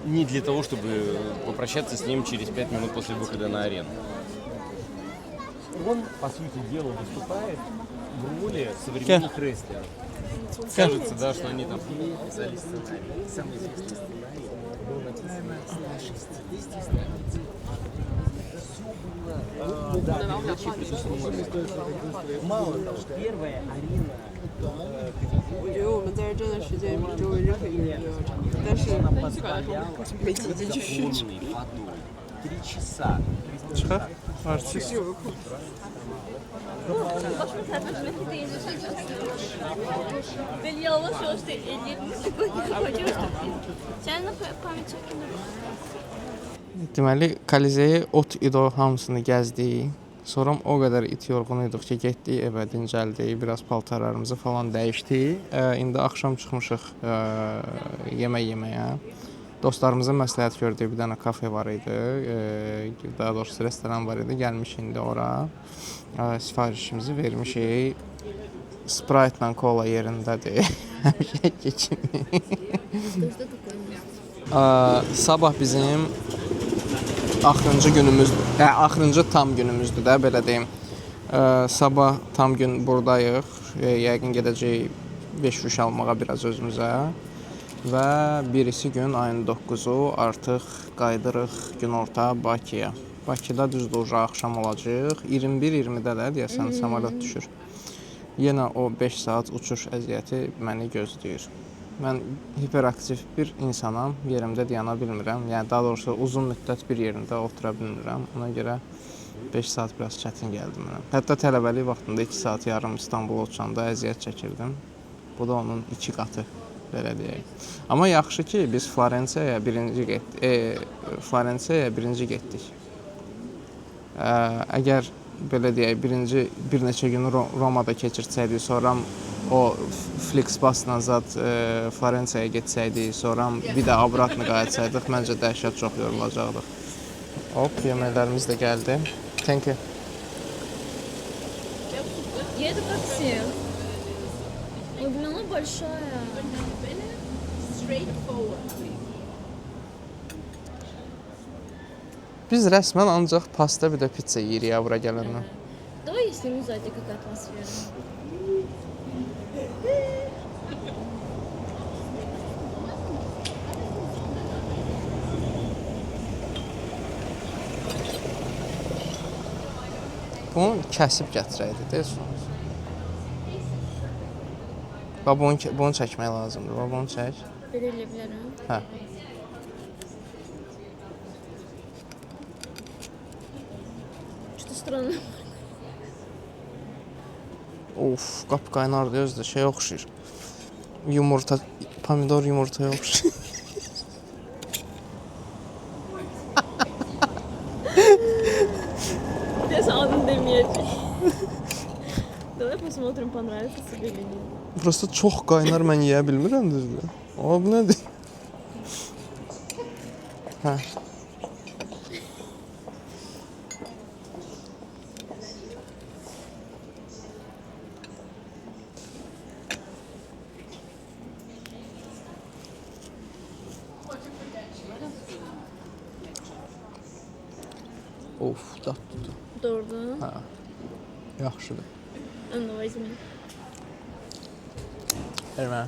не для того, чтобы попрощаться с ним через 5 минут после выхода на арену. Он, по сути дела, выступает в роли современных рестлеров. Кажется, да, что они там писали сценарий. Самый известный сценарий был написан на 60 страницах. Мало того, первая арена. 我觉得我们在这站的时间比周围任何一个人要长，但是没挤进去。 3 часа. Çıxaq. Artist. Böyle yavaş yavaş da ellerimizi koyuyoruz. Sen de pamuk çekin. Deməli, Koliseyi ot ido hamısını gəzdik. Sonra o qədər it yorğun idik ki, getdik evə, dincəldik, biraz paltarlarımızı falan dəyişdik. İndi axşam çıxmışıq yemək yeməyə. Dostlarımıza məsləhət gördük, bir dənə kafe var idi, daha doğrusu restoran var idi, gəlmişik indi ora. Sifarişimizi vermişik. Sprite ilə kola yerindədir. Həmişə keçin. Sabah bizim axırıncı günümüzdür. Axırıncı tam günümüzdür də, belə deyim. Sabah tam gün buradayıq. Yəqin gedəcəyik 5 ruş almağa biraz özümüzə. Və birisi gün ayın 9-u artıq qaydırıq günorta Bakıya. Bakıda düzdür, axşam olacaq. 21-20-də də deyəsən samolyot düşür. Yenə o 5 saat uçuş əziyyəti məni gözləyir. Mən hiperaktiv bir insanam, yerimdə dayana bilmirəm. Yəni daha doğrusu uzun müddət bir yerində otura bilmirəm. Ona görə 5 saat biraz çətin gəldi mənə. Hətta tələbəlik vaxtında 2 saat yarım İstanbula uçanda əziyyət çəkirdim. Bu da onun 2 qatı, belə deyək. Amma yaxşı ki, biz Florensiyaya birinci getdik. Əgər belə deyək, bir neçə gün Romada keçirsəydik, sonra o Flixbusla zat Florensiyaya getsəydik, sonra bir də obratını qayıtsaydıq, məncə dəhşət çox yorulacaqdıq. Hop, yeməklərimiz də gəldi. Thank you. Еду как все. Ой, блин, она большая. Biz rəsmən ancaq pasta bir də pizza yeyirik bura gələndən. Давай я сниму сзади, какая атмосфера. Bunu kəsib gətirəydi, deyil sonra. Bunu çəkmək lazımdır. Bunu çək. Belə elə bilərəm. Hə. Что-то странно. Of, qap qaynardı özdə şey oxşayır. Yumurta, pomidor yumurtaya oxşayır. Deyəsən adını deməyəcək. Давай посмотрим, понравится тебе или нет. Prosta çox qaynar, mən yeyə bilmirəm düzdür. O, bu nədir? Hə. Of, dadlıdır. Doğrudan. Hə. Yaxşıdır. Onu возьми. Ver mənə.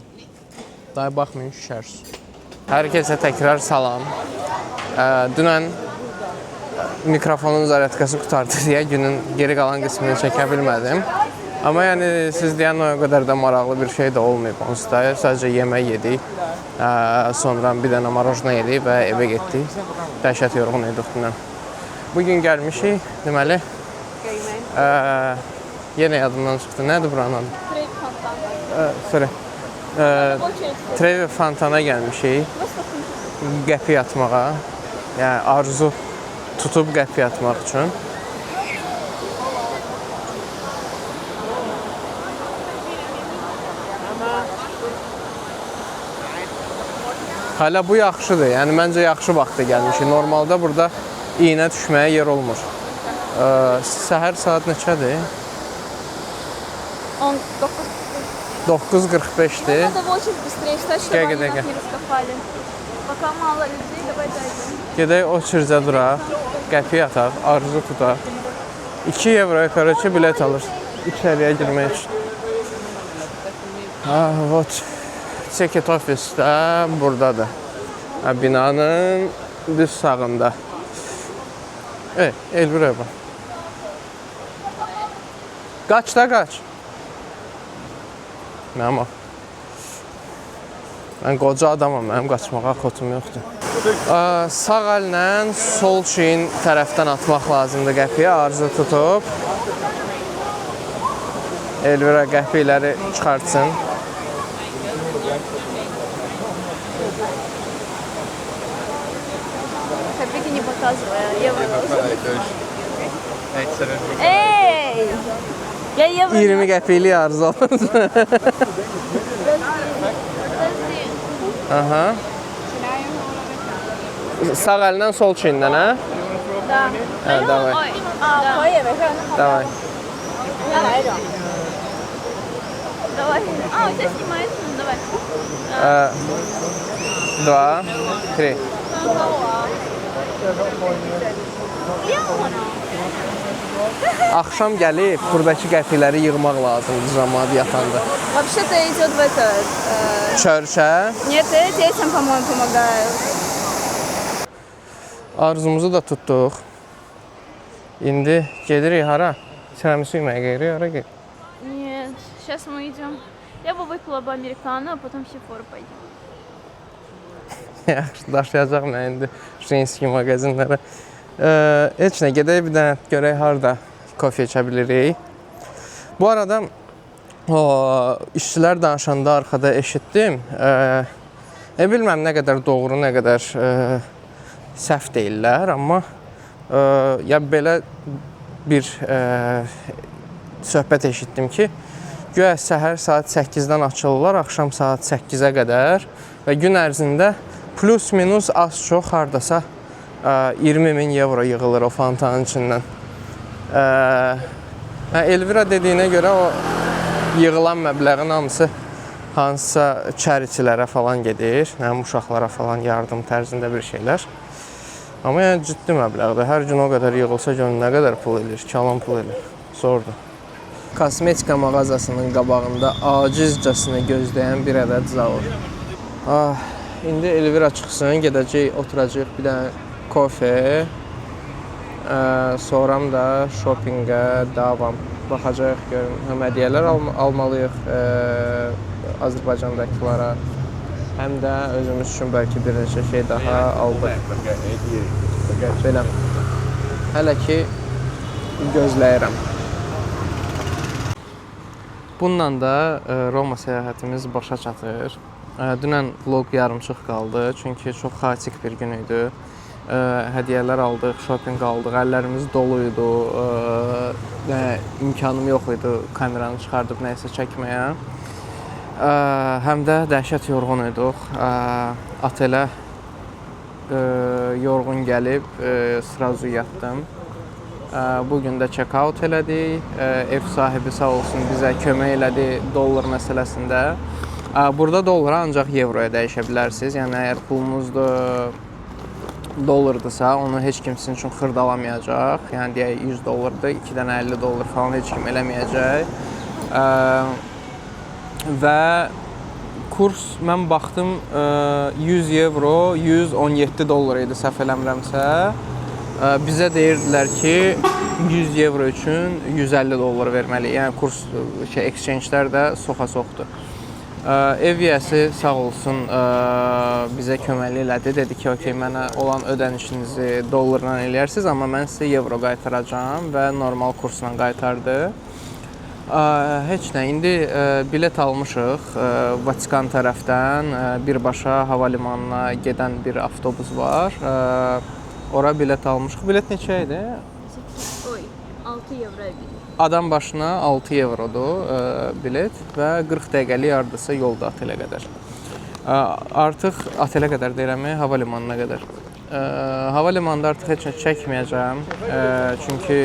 Daha baxmayın, şişərsiz. Hər kəsə təkrar salam. Dünən mikrofonun zaryadkası qutardı deyə günün geri qalan qismini çəkə bilmədim. Amma yəni siz deyən o qədər də maraqlı bir şey də olmayıb onsuz da. Sadəcə yemək yedik. Sonra bir dənə marojna yedik və evə getdik. Dəhşət yorğun idik dünən. Bugün gəlmişik, deməli. Yenə yadımdan çıxdı. Nədir buranın adı? Sorry. Trevi Fontana gəlmişik. Qəpi atmağa. Yəni arzu tutub qəpi atmaq üçün. Hələ bu yaxşıdır. Yəni məncə yaxşı vaxtda gəlmişik. Normalda burada iynə düşməyə yer olmur. Səhər saat neçədir? 9:45-dir. Надо в очередь быстрее встать, чтобы Dəqiqə, они dəqiqə. нас не раскопали. Пока мало людей, давай дойдем. Gedək o çirzə duraq, qəpi ataq, arzu tutaq. 2 evroya qarşı bilet alır içəriyə girmək üçün. Вот. Ticket office də buradadır. Binanın düz sağında. Elvirə bax. Qaç da qaç. Mənim o. Mən qoca adamam, mənim qaçmağa xotum yoxdur. Sağ əllə sol çiyin tərəfdən atmaq lazımdır qəpiyə, arzu tutub. Elvira qəpiləri çıxartsın. Копейки не показывая, евро. Ey! Ya evro. 20 qəpiklik arzu olurdu. Aha. Sağ əlindən sol çiynindən, hə? Da. Hə, davay. Davay. Давай. А, у тебя снимается, давай. 2, 3. Axşam gəlib buradakı qəpikləri yığmaq lazımdır cəmaət yatanda. Вообще-то идет в этот... Çörşə. Нет, детям, по-моему, помогают. Arzumuzu da tutduq. İndi gedirik hara? Tiramisu yeməyə gedirik, hara gedirik? Нет, сейчас мы идем. Я бы выпила бы американо, а потом в Сефору пойдем. Yaxşı, daşıyacaq mən indi Şrinski mağazinlərə. Heç nə, gedək bir dənə görək harada kofe içə bilirik. Bu arada işçilər danışanda arxada eşitdim. Bilməm nə qədər doğru, nə qədər səhv deyirlər, amma ya belə bir söhbət eşitdim ki, güya səhər saat 8-dən açılırlar, axşam saat 8-ə qədər və gün ərzində plus minus az çox hardasa 20.000 euro yığılır o fantanın içindən. Elvira dediyinə görə o yığılan məbləğin hamısı hansısa çəriçilərə falan gedir, uşaqlara falan yardım tərzində bir şeylər. Amma yəni ciddi məbləğdir. Hər gün o qədər yığılsa görün nə qədər pul edir, kalan pul edir. Zordur. Kosmetika mağazasının qabağında acizcəsinə gözləyən bir ədəd zavod. İndi Elvira çıxsın, gedəcək, oturacaq bir dənə kofe. Sonra da shoppingə davam. Baxacaq, görün, həm hədiyyələr almalıyıq Azərbaycandakılara. Həm də özümüz üçün bəlkə bir neçə şey daha aldıq. Belə. Hələ ki gözləyirəm. Bununla da Roma səyahətimiz başa çatır. Dünən vlog yarımçıq qaldı, çünki çox xaotik bir gün idi. Hədiyyələr aldıq, shopping aldıq, əllərimiz dolu idi. İmkanım yox idi kameranı çıxardıb nəyisə çəkməyə. Həm də dəhşət yorğun idik. Otelə yorğun gəlib, srazu yatdım. Bugün də check-out elədik. Ev sahibi sağ olsun bizə kömək elədi dollar məsələsində. Burada dollara ancaq evroya dəyişə bilərsiniz. Yəni, əgər pulunuz dollardırsa, onu heç kim sizin üçün xırdalamayacaq. Yəni, deyək, 100 dollardır, 2 dənə 50 dollar falan heç kim eləməyəcək. Və kurs, mən baxdım, 100 euro, 117 dollar idi, səhv eləmirəmsə. Bizə deyirdilər ki, 100 euro üçün 150 dollar verməliyik. Yəni, kurs, exchange-lər də soxa-soxdur. Ev yiyəsi sağ olsun bizə köməkli elədi. Dedi ki, okey, mənə olan ödənişinizi dollarla eləyərsiniz, amma mən sizə evro qaytaracağam və normal kursla qaytardı. Heç nə, indi bilet almışıq Vatikan tərəfdən, birbaşa hava limanına gedən bir avtobus var. Ora bilet almışıq. Bilet neçə idi? 6 evro idi. Adam başına 6 evrodur bilet və 40 dəqiqəlik hardasa yolda otelə qədər. Artıq otelə qədər deyirəm, hava limanına qədər. Hava limanında artıq heç nə çəkməyəcəm. Çünki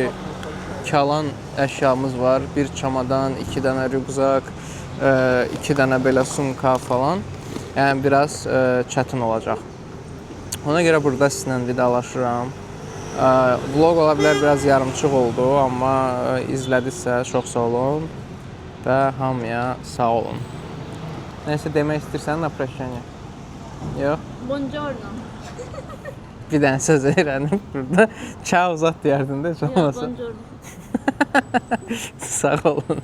kalan əşyamız var. Bir çamadan, 2 dənə rüqzak, 2 dənə belə sumka falan. Yəni biraz çətin olacaq. Ona görə burada sizinlə vidalaşıram. Vlog ola bilər biraz yarımçıq oldu, amma izlədinizsə çox sağ olun və hamıya sağ olun. Nəysə demək istəyirsən na prощание? Yox? Buongiorno. Bir dənə söz öyrənib burada. Ciao zat deyərdin də, heç olmasa. Buongiorno. Sağ olun.